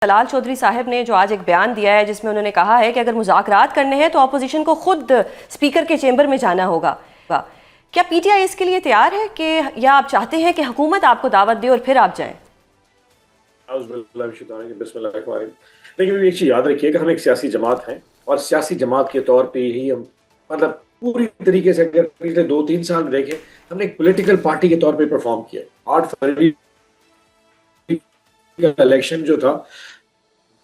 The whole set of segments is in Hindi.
जलाल चौधरी साहब ने जो आज एक बयान दिया है जिसमें उन्होंने कहा है कि अगर मुज़ाकरात करने हैं तो अपोजिशन को खुद स्पीकर के चेंबर में जाना होगा। क्या पीटीआई इसके लिए तैयार है कि या आप चाहते हैं कि हुकूमत आपको दावत दे और फिर आप जाएं? लेकिन एक चीज याद रखिएगा, हम एक सियासी जमात हैं और सियासी जमात के तौर पे ही हम मतलब पूरी तरीके से अगर पिछले 2-3 साल में देखें, हमने एक पॉलिटिकल पार्टी के तौर पे परफॉर्म किया। 8 फरवरी का इलेक्शन जो था,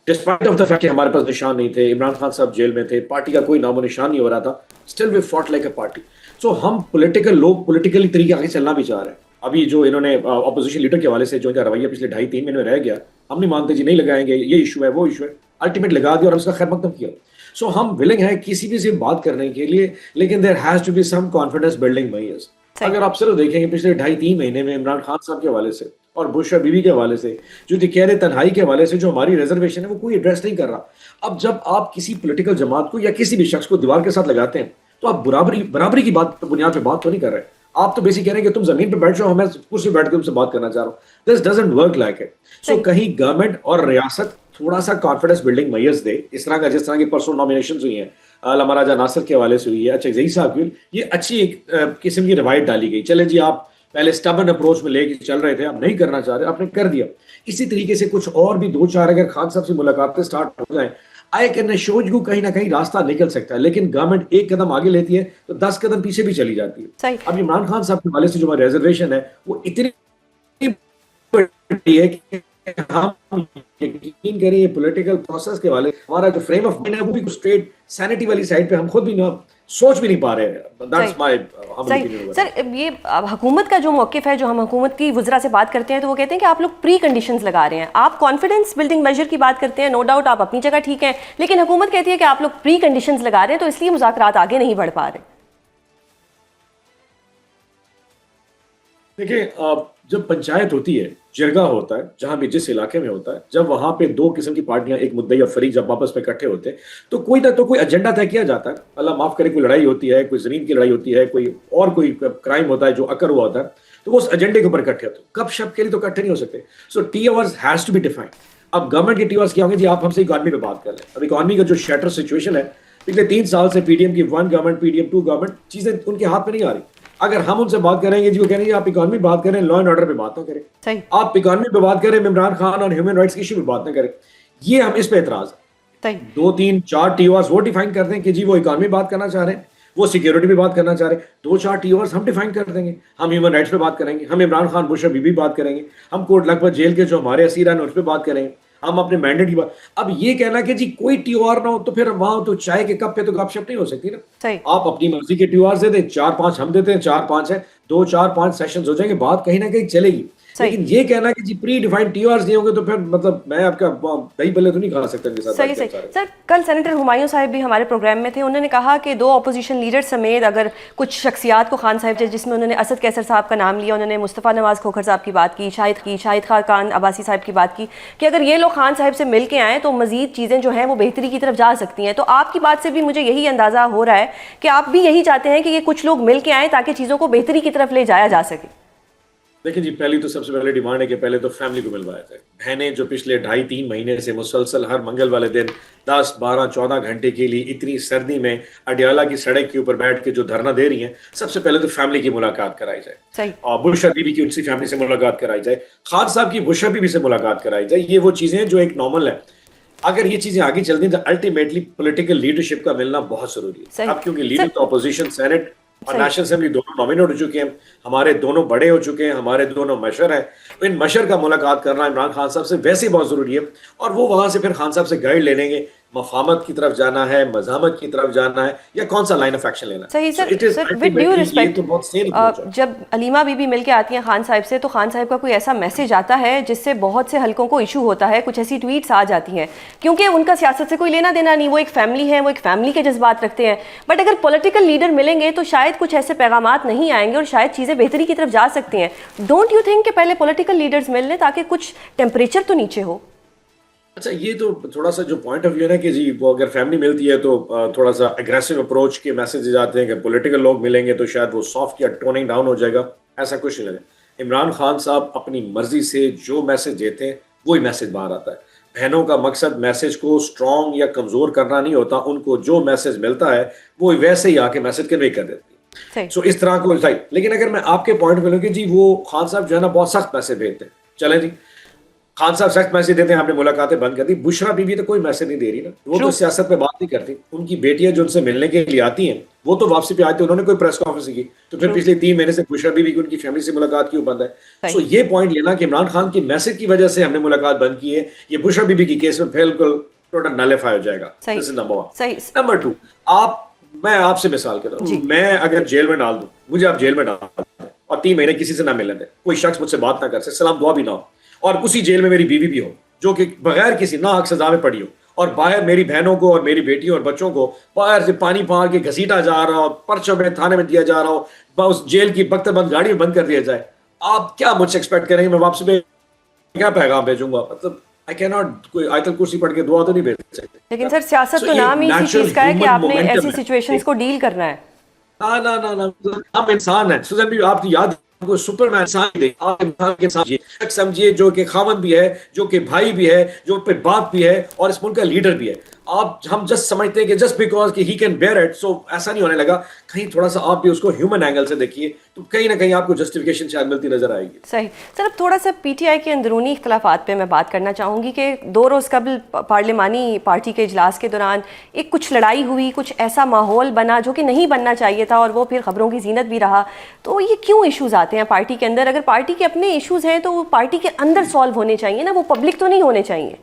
डिस्पाइट ऑफ द फैक्ट कि हमारे पास निशान नहीं थे, इमरान खान साहब जेल में थे, पार्टी का कोई नामो निशान नहीं हो रहा था, still we fought like a party. So हम लोग पॉलिटिकली तरीके आगे चलना भी चाह रहे हैं। अभी जो इन्होंने अपोजिशन लीडर के हवाले से जो इनका रवैया पिछले 2.5-3 महीने में रह गया, हम नहीं मानते जी, नहीं लगाएंगे, ये इशू है वो इशू है, अल्टीमेट लगा दिया और उसका खैर मकदम किया। सो हम विलिंग है किसी भी से बात करने के लिए, लेकिन there has to be some confidence building measures. अगर आप सिर्फ देखेंगे पिछले 2.5-3 महीने में इमरान खान साहब के हवाले से और बुशरा बीवी के हवाले से, जो कह तन्हाई के हवाले से जो हमारी रिजर्वेशन है वो कोई एड्रेस नहीं कर रहा। अब जब आप किसी पॉलिटिकल जमात को या किसी भी शख्स को दीवार के साथ लगाते हैं तो आप बराबरी की बात बुनियाद पे बात तो नहीं कर रहे। आप तो बेसिक कह रहे हैं कि तुम जमीन पे बैठ जाओ, मैं कुर्सी बैठ के तुमसे बात करना चाह रहा हूँ। This doesn't work like it. So कहीं गवर्नमेंट और रियासत थोड़ा सा कॉन्फिडेंस बिल्डिंग मेजर्स दे, इस तरह का जिस तरह की परसों नॉमिनेशंस हुई हैं, महाराजा नासिर के हवाले से हुई है, अच्छा जही साहब की, ये अच्छी एक किस्म की रिवायत डाली गई। चले जी, आप पहले स्टबर्न अप्रोच में लेके चल रहे थे, आप नहीं करना चाह रहे, आपने कर दिया। इसी तरीके से कुछ और भी 2-4 अगर खान साहब से मुलाकातें स्टार्ट हो जाए, आई कैन अश्योर यू कहीं ना कहीं रास्ता निकल सकता है। लेकिन गवर्नमेंट एक कदम आगे लेती है तो 10 कदम पीछे भी चली जाती है। अब इमरान खान साहब के हवाले से जो हमारी रिजर्वेशन है वो इतनी बड़ी है कि हम यकीन करें ये पॉलिटिकल प्रोसेस के वाले हमारा जो फ्रेम ऑफ माइंड है वो भी स्ट्रेट सैनिटी वाली साइड पे हम खुद भी ना सोच भी नहीं पा रहे हैं। दैट्स माय सर, ये हुकूमत का जो मौक़िफ़ है, जो हम हुकूमत की वज़रा से बात करते हैं तो वो कहते हैं कि आप लोग प्री कंडीशंस लगा रहे हैं। आप कॉन्फिडेंस बिल्डिंग मेजर की बात करते हैं, नो डाउट आप अपनी जगह ठीक है, लेकिन हुकूमत कहती है कि आप लोग प्री कंडीशंस लगा रहे हैं तो इसलिए मुज़ाकरात आगे नहीं बढ़ पा रहे। देखिए, जब पंचायत होती है, जिरगा होता है, जहां भी जिस इलाके में होता है, जब वहां पे 2 किस्म की पार्टियां, एक मुद्दई और फरीक, जब आपस में इकट्ठे होते हैं तो कोई ना तो कोई एजेंडा तय किया जाता है। अल्लाह माफ करे, कोई लड़ाई होती है, कोई जमीन की लड़ाई होती है, कोई क्राइम होता है जो अकर हुआ होता है, तो वो उस एजेंडे के ऊपर इकट्ठे होते हैं। कब शब के लिए तो इकट्ठे नहीं हो सकते। So T hours has to be defined. अब गवर्नमेंट के टी आवर्स क्या होंगे जी? आप हमसे इकॉनमी पे बात कर लें। अब इकॉनमी का जो शैटर सिचुएशन है, पिछले 3 साल से पीडीएम की 1 गवर्नमेंट, पीडीएम 2 गवर्नमेंट, चीजें उनके हाथ में नहीं आ रही। अगर हम उनसे बात करेंगे जी, वो कहेंगे आप इकॉनमी बात करें, लॉ एंड ऑर्डर पे बात ना करें। सही। आप इकॉनमी पे बात करें, इमरान खान और ह्यूमन राइट्स की इशू पे बात ना करें। ये हम इस पे एतराज है। 2-3-4 टीओआर्स वो डिफाइन कर दें कि जी वो इकॉनमी बात करना चाह रहे हैं, वो सिक्योरिटी पे बात करना चाह रहे हैं। 2-4 टीओआर्स हम डिफाइन कर देंगे, हम ह्यूमन राइट्स पे बात करेंगे, हम इमरान खान बुशरा बीबी बात करेंगे, हम कोट लखपत जेल के जो हमारे असीर हैं उस पर बात करेंगे, हम अपने मैंडेट की बात। अब ये कहना कि जी कोई टीओआर ना हो तो फिर वहां तो चाय के कप पे तो गपशप नहीं हो सकती ना। आप अपनी मर्जी के टीओआर दे दें, 4-5 हम देते हैं, 4-5 है, 2-4-5 सेशंस हो जाएंगे, बात कहीं ना कहीं चलेगी। लेकिन ये कहना कि जी प्री डिफाइंड टीओआर्स नहीं होंगे तो फिर मतलब मैं आपका दही भल्ले तो नहीं खा सकता इनके साथ। सही। सर, कल सेनेटर हुमायूं साहब भी हमारे प्रोग्राम में थे। उन्होंने कहा कि 2 अपोजिशन लीडर समेत अगर कुछ शख्सियात को खान साहब, जिसमें उन्होंने असद कैसर साहब का नाम लिया, उन्होंने मुस्तफ़ा नवाज खोखर साहब की बात की, शाहिद खान अब्बासी साहब की बात की कि अगर ये लोग खान साहब से मिल के आएँ तो मज़ीद चीज़ें जो हैं वो बेहतरी की तरफ जा सकती हैं। तो आपकी बात से भी मुझे यही अंदाज़ा हो रहा है कि आप भी यही चाहते हैं कि ये कुछ लोग मिल के आएँ ताकि चीज़ों को बेहतरी की तरफ ले जाया जा सके। देखिए जी, पहली तो सबसे पहले डिमांड है कि पहले तो फैमिली को मिलवाया जाए। बहनें जो पिछले 2.5-3 महीने से मुसलसल हर मंगल वाले दिन 10-12-14 घंटे के लिए इतनी सर्दी में अडियाला की सड़क के ऊपर बैठ के जो धरना दे रही हैं, सबसे पहले तो फैमिली की मुलाकात कराई जाए और बुशरा बीबी की उनसी फैमिली से मुलाकात कराई जाए, खान साहब की बुशरा बीबी से मुलाकात कराई जाए। ये वो चीजें जो एक नॉर्मल है। अगर ये चीजें आगे चलती हैं तो अल्टीमेटली पॉलिटिकल लीडरशिप का मिलना बहुत जरूरी है। अब क्योंकि लीडर तो अपोजिशन, सेनेट और नेशनल असेंबली दोनों नॉमिनेट हो चुके हैं, हमारे दोनों बड़े हो चुके हैं, हमारे दोनों मशर हैं, तो इन मशर का मुलाकात करना इमरान खान साहब से वैसे ही बहुत जरूरी है। और वो वहां से फिर खान साहब से गाइड ले लेंगे, मफामत की तरफ जाना है, मज़ामत की तरफ जाना है, या कौन सा लाइन ऑफ एक्शन लेना है। सही सर, विद ड्यू रिस्पेक्ट, जब अलीमा बीबी मिलके आती हैं खान साहब से तो खान साहब का कोई ऐसा मैसेज आता है जिससे बहुत से हलकों को इशू होता है, कुछ ऐसी ट्वीट्स आ जाती हैं, क्योंकि उनका सियासत से कोई लेना देना नहीं, वो एक फैमिली है, वो एक फैमिली के जज्बात रखते हैं। बट अगर पॉलिटिकल लीडर मिलेंगे तो शायद कुछ ऐसे पैगामात नहीं आएंगे और शायद चीज़ें बेहतरी की तरफ जा सकती हैं। डोंट यू थिंक कि पहले पॉलिटिकल लीडर्स मिल लें ताकि कुछ टेम्परेचर तो नीचे हो? अच्छा, ये तो थोड़ा सा जो पॉइंट ऑफ व्यू है ना कि जी वो अगर फैमिली मिलती है तो थोड़ा सा एग्रेसिव अप्रोच के मैसेजेस आते हैं कि पॉलिटिकल लोग मिलेंगे तो शायद वो सॉफ्ट या टोनिंग डाउन हो जाएगा। ऐसा कुछ नहीं लगा। इमरान खान साहब अपनी मर्जी से जो मैसेज देते हैं वही मैसेज बाहर आता है। बहनों का मकसद मैसेज को स्ट्रॉन्ग या कमजोर करना नहीं होता, उनको जो मैसेज मिलता है वो वैसे ही आके मैसेज कन्वे कर देती है। सो इस तरह को राइट। लेकिन अगर मैं आपके पॉइंट पे लूँ कि जी वो खान साहब जो है ना बहुत सख्त मैसेज भेजते हैं, चले जी खान साहब सख्त मैसेज देते हैं, आपने मुलाकातें बंद कर दी। बुशरा बीबी तो कोई मैसेज नहीं दे रही ना, वो तो सियासत पे बात नहीं करती। उनकी बेटियां जो उनसे मिलने के लिए आती हैं वो तो वापसी पे आती है, उन्होंने कोई प्रेस कॉन्फ्रेंस की, तो फिर पिछले 3 महीने से बुशरा बीबी की उनकी फैमिली से मुलाकात क्यों बंद है? सो ये पॉइंट लेना कि इमरान खान की मैसेज की वजह से हमने मुलाकात बंद की है, ये बुशरा बीबी की केस में बिल्कुल टोटल नलिफाई हो जाएगा। This is number 1। नंबर 2, मैं आपसे मिसाल के तौर, मैं अगर जेल में डाल दूं, मुझे आप जेल में डाल दें और 3 महीने किसी से ना मिलने दें, कोई शख्स मुझसे बात ना कर सके, सलाम दुआ भी ना हो, और उसी जेल में मेरी बीवी भी हो जो कि बगैर किसी ना हक सजा में पड़ी हो, और बाहर मेरी बहनों को और मेरी बेटियों और बच्चों को बाहर से पानी फाड़ के घसीटा जा रहा हो, पर्चों में थाने में दिया जा रहा हो, उस जेल की बख्तबंद गाड़ी में बंद कर दिया जाए, आप क्या मुझसे एक्सपेक्ट करेंगे? मैं वापस में क्या पैगाम भेजूंगा? मतलब आई कैन नॉट, कोई आयतल कुर्सी पढ़ के दुआ तो नहीं भेज सकते। लेकिन सर सियासत तो नाम ही इसी चीज का है कि आपने ऐसी सिचुएशंस को डील करना है। ना ना ना ना, हम इंसान है सुजन भी, आप याद को सुपरमैन समझिए, आप इंसान के समझिए, समझिए जो कि खामन भी है, जो कि भाई भी है, जो पे बाप भी है और इस मुल्क का लीडर भी है। आप हम जस्ट समझते हैं कि जस्ट बिकॉज कि ही कैन बेयर इट, सो ऐसा नहीं होने लगा। कहीं थोड़ा सा आप भी उसको ह्यूमन एंगल से देखिए तो कहीं ना कहीं आपको जस्टिफिकेशन शायद मिलती नजर आएगी। सही सर, अब थोड़ा सा पीटीआई के अंदरूनी इख्तलाफात पे मैं बात करना चाहूँगी कि 2 रोज़ कबल पार्लिमानी पार्टी के इजलास के दौरान एक कुछ लड़ाई हुई, कुछ ऐसा माहौल बना जो कि नहीं बनना चाहिए था और वो फिर खबरों की जीनत भी रहा। तो ये क्यों इशूज़ आते हैं पार्टी के अंदर? अगर पार्टी के अपने इशूज़ हैं तो वो पार्टी के अंदर सॉल्व होने चाहिए ना, वो पब्लिक तो नहीं होने चाहिए।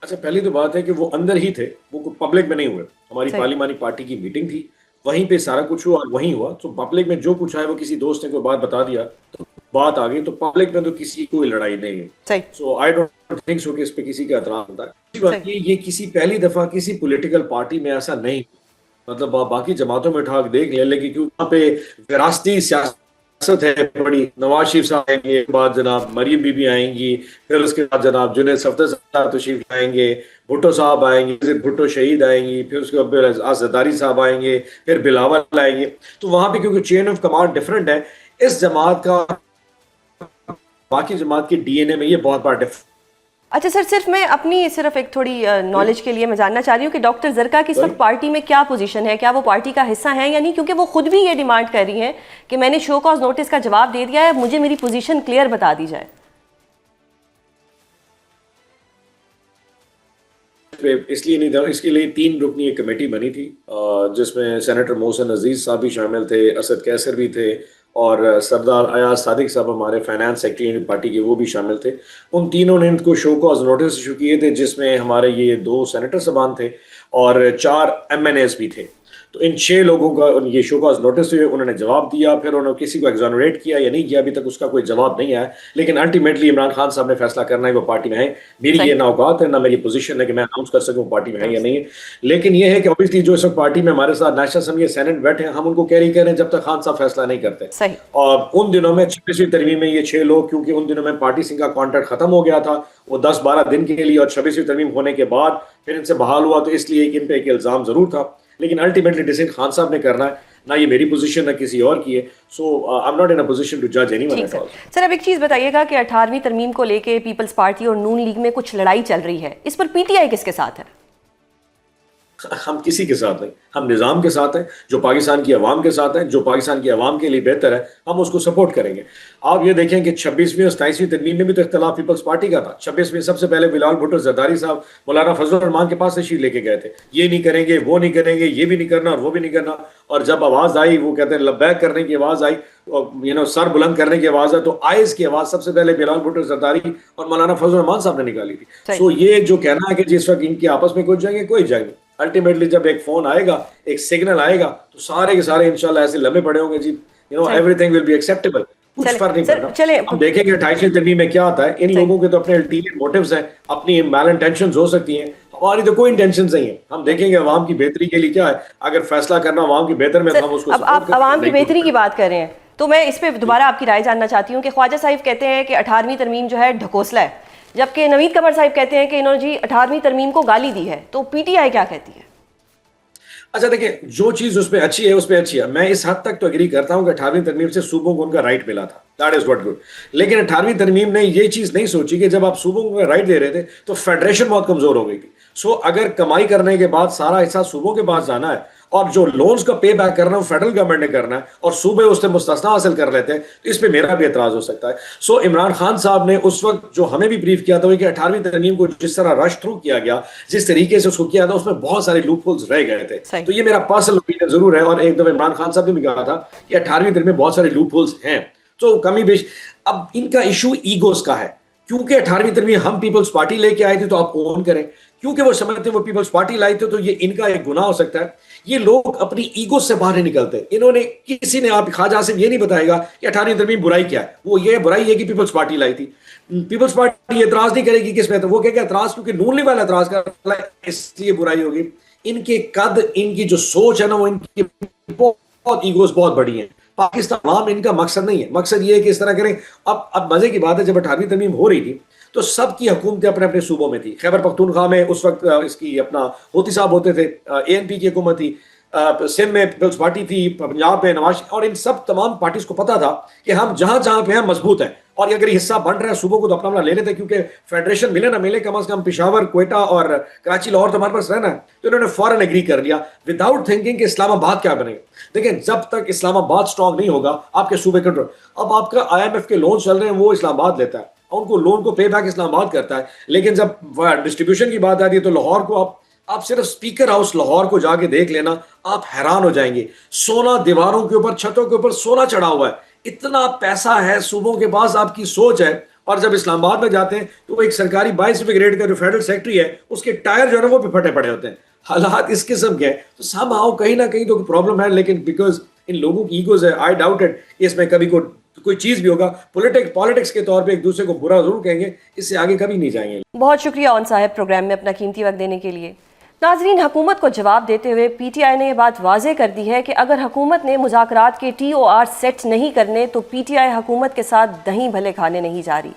अच्छा, पहली तो बात है कि वो अंदर ही थे, वो पब्लिक में नहीं हुए। हमारी पार्लिमानी पार्टी की मीटिंग थी, वहीं पे सारा कुछ हुआ और वहीं हुआ। तो पब्लिक में जो कुछ है वो किसी दोस्त ने कोई बात बता दिया तो बात आ गई, तो पब्लिक में तो किसी कोई लड़ाई नहीं है। So I don't think so कि इस पे किसी का एतराज होता है। ये किसी पहली दफा किसी पॉलिटिकल पार्टी में ऐसा नहीं, मतलब बाकी जमातों में उठा देख ले, लेकिन क्योंकि वहाँ पे विरासती सियासत है बड़ी। नवाज शरीफ साहब आएंगे, एक बाद जनाब मरियम बीबी आएंगी, फिर उसके बाद जनाब जुनैद सफदर साहब तशरीफ आएंगे, भुट्टो साहब आएंगे, फिर भुट्टो शहीद आएंगी, फिर उसके बाद आज़ादारी साहब आएंगे, फिर बिलावल आएंगे। तो वहां पे क्योंकि चेन ऑफ कमांड डिफरेंट है, इस जमात का बाकी जमात के डीएनए में ये बहुत बड़ा डिफरेंस। अच्छा सर, सिर्फ एक थोड़ी नॉलेज के लिए मैं जानना चाह रही हूँ कि डॉक्टर जरका की इस वक्त पार्टी में क्या पोजीशन है, क्या वो पार्टी का हिस्सा है या नहीं? क्योंकि वो खुद भी ये डिमांड कर रही हैं कि मैंने शो कॉज नोटिस का जवाब दे दिया है, मुझे मेरी पोजीशन क्लियर बता दी जाए। इसलिए नहीं था, इसके लिए 3 रुकनी एक कमेटी बनी थी जिसमें सेनेटर मोहसिन अजीज साहब भी शामिल थे, असद कैसर भी थे और सरदार अयाज सादिक साहब हमारे फाइनेंस सेक्रेटरी पार्टी के वो भी शामिल थे। उन तीनों ने इनको शो कॉज नोटिस इशू किए थे, जिसमें हमारे ये 2 सेनेटर साहबान थे और 4 MNAs भी थे। तो इन 6 लोगों का ये शो कॉज नोटिस हुए, उन्होंने जवाब दिया, फिर उन्होंने किसी को एग्जोनरेट किया या नहीं किया, अभी तक उसका कोई जवाब नहीं आया। लेकिन अल्टीमेटली इमरान खान साहब ने फैसला करना है वो पार्टी में है। मेरी ये ना औकात है ना मेरी पोजीशन है कि मैं अनाउंस कर सकूं पार्टी में है या नहीं है। लेकिन ये है कि ऑब्वियसली जो इस वक्त पार्टी में हमारे साथ नेशनल असेंबली सेनेट बैठे हैं, हम उनको कैरी करें जब तक खान साहब फैसला नहीं करते। और उन दिनों में 26वीं तरमीम में ये 6 लोग, क्योंकि उन दिनों में पार्टी सिंह का कॉन्ट्रैक्ट खत्म हो गया था वो 10-12 दिन के लिए, और 26वीं तरमीम होने के बाद फिर इनसे बहाल हुआ, तो इसलिए इन पे एक इल्जाम जरूर था। लेकिन अल्टीमेटली डिसीजन खान साहब ने करना है, ना ये मेरी पोजीशन ना किसी और की है। So I am not in a position to जज एनीवन एट ऑल। सर, अब एक चीज बताइएगा कि 18वीं तरमीम को लेके पीपल्स पार्टी और नून लीग में कुछ लड़ाई चल रही है, इस पर पीटीआई किसके साथ है? हम किसी के साथ नहीं, हम निज़ाम के साथ हैं, जो पाकिस्तान की आवाम के साथ है, जो पाकिस्तान की आवाम के लिए बेहतर है, हम उसको सपोर्ट करेंगे। आप ये देखें कि 26वीं और 27वीं तरमीम में भी तो इख्तलाफ पीपल्स पार्टी का था। 26वीं सबसे पहले बिलावल भुट्टो जरदारी साहब मौलाना फजलुर रहमान के पास तशरीफ लेके गए थे, ये नहीं करेंगे, वो नहीं करेंगे, ये भी नहीं करना और वो भी नहीं करना। और जब आवाज़ आई, वो कहते हैं लब्बैक करने की आवाज़ आई और सर बुलंद करने की आवाज़ है, तो आइज़ की आवाज़ सबसे पहले बिलावल भुट्टो जरदारी और मौलाना फजलुर रहमान साहब ने निकाली थी। सो ये जो कहना है कि जिस वक्त इनके आपस में कुछ जाएंगे, कोई जाएंगे, अल्टीमेटली जब एक फोन आएगा, एक सिग्नल आएगा, तो सारे के सारे इंशाल्लाह ऐसे लंबे पड़े होंगे जी, एवरीथिंग विल बी एक्सेप्टेबल, कुछ फर्क नहीं पड़ता। हम देखेंगे 28वीं तरमीम में क्या आता है। इन लोगों के तो अपने अल्टीरियर मोटिव्स हैं, अपनी मैल इंटेंशंस हो सकती हैं, हमारी तो कोई इंटेंशंस नहीं है। हम देखेंगे अवाम की बेहतरी के लिए क्या है, अगर फैसला करना अवाम की बेहतर में, तो हम उसको। अब आप अवाम की बेहतरी की बात कर रहे हैं, तो मैं इस पे दोबारा आपकी राय जानना चाहती हूँ कि ख्वाजा साहिब कहते हैं कि 18वीं तरमीम जो है ढकोसला है, जबकि नवीद कमर साहिब कहते हैं कि इन्होंने जी 18वीं तरमीम को गाली दी है। तो पीटीआई क्या कहती है? अच्छा देखिए, जो चीज उसमें अच्छी है उसमें अच्छी है, मैं इस हद तक तो एग्री करता हूं कि 18वीं तरमीम से सूबों को उनका राइट मिला था, दैट इज व्हाट गुड। लेकिन 18वीं तरमीम ने ये चीज नहीं सोची कि जब आप सूबों को राइट दे रहे थे तो फेडरेशन बहुत कमजोर हो गई थी। सो अगर कमाई करने के बाद सारा हिस्सा सूबों के पास जाना है और जो लोन्स का पे बैक करना है वो फेडरल गवर्नमेंट ने करना है और सूबे उससे मुस्तस्ना हासिल कर लेते हैं, तो इस पे मेरा भी एतराज हो सकता है। सो इमरान खान साहब ने उस वक्त जो हमें भी ब्रीफ किया था वो कि 18वीं तरमीम को जिस तरह रश थ्रू किया गया, जिस तरीके से उसको किया था, उसमें बहुत सारे लूप होल्स रह गए थे। सही। तो ये मेरा पर्सनल ओपिनियन जरूर है, और एक दफा इमरान खान साहब ने भी कहा था कि 18वीं तरमीम में बहुत सारे लूप होल्स हैं, तो कमी बेश। अब इनका इशू ईगोस का है, क्योंकि 18वीं तरमीम हम पीपल्स पार्टी लेके आए थे तो आप ओन करें, क्योंकि वो समझते हैं वो पीपल्स पार्टी लाई थे तो ये इनका एक गुनाह हो सकता है। ये लोग अपनी ईगो से बाहर नहीं निकलते। इन्होंने किसी ने, आप ख्वाजा आसिफ ये नहीं बताएगा कि 18वीं तरमीम बुराई क्या है, वो ये बुराई है कि पीपल्स पार्टी लाई थी। पीपल्स पार्टी एतराज नहीं करेगी किसमें, तो वो कहेगा एतराज क्योंकि नून लीग वाला एतराज कर रहा है इसलिए बुराई होगी। इनके कद, इनकी जो सोच है ना, वो इनकी बहुत ईगोस बहुत बड़ी है। पाकिस्तान आवाम इनका मकसद नहीं है, मकसद ये है कि इस तरह करें। अब मजे की बात है, जब 18वीं तरमीम हो रही थी तो सबकी हुकूमतें अपने अपने सूबों में थी। खैबर पख्तूनख्वा में उस वक्त इसकी अपना होती साहब होते थे, ANP की हुकूमत थी, सिंध में पीपल्स पार्टी थी, पंजाब में नवाज, और इन सब तमाम पार्टीज को पता था कि हम जहां जहां पे हैं मजबूत है, और अगर हिस्सा बन रहा है सूबों को तो अपना अपना ले लेते, क्योंकि फेडरेशन मिले ना मिले, कम से कम पेशावर, क्वेटा और कराची, लाहौर तो हमारे पास रहना है। तो इन्होंने फौरन एग्री कर लिया विदाउट थिंकिंग कि इस्लामाबाद क्या बनेगा। देखिए, जब तक इस्लामाबाद स्ट्रांग नहीं होगा आपके सूबे कंट्रोल। अब आपका IMF के लोन चल रहे हैं, वो इस्लामाबाद लेता है, उनको लोन को पे बैक इस्लामाबाद करता है। लेकिन जब डिस्ट्रीब्यूशन की बात आती है तो लाहौर को आप सिर्फ स्पीकर हाउस लाहौर को जाके देख लेना, आप हैरान हो जाएंगे। सोना दीवारों के ऊपर, छतों के ऊपर सोना चढ़ा हुआ है, इतना पैसा है सूबों के पास, आपकी सोच है। और जब इस्लामाबाद में जाते हैं तो वो एक सरकारी 22 ग्रेड का जो फेडरल सेक्रेटरी है, उसके टायर जो है ना वो भी फटे पड़े होते हैं। हालात इस किस्म के हैं, तो समहाउ कहीं ना कहीं तो प्रॉब्लम है। लेकिन बिकॉज इन लोगों की ईगोज है, आई डाउट इट इसमें कभी कोई चीज भी होगा। पॉलिटिक्स के तौर पे एक दूसरे को बुरा जरूर कहेंगे, इससे आगे कभी नहीं जाएंगे। बहुत शुक्रिया ऑन साहब प्रोग्राम में अपना कीमती वक्त देने के लिए। नाजरीन, हुकूमत को जवाब देते हुए PTI ने यह बात वाजे कर दी है कि अगर हुकूमत ने मुज़ाकरात के TOR सेट नहीं करने तो PTI हुकूमत के साथ दही भले खाने नहीं जा रही।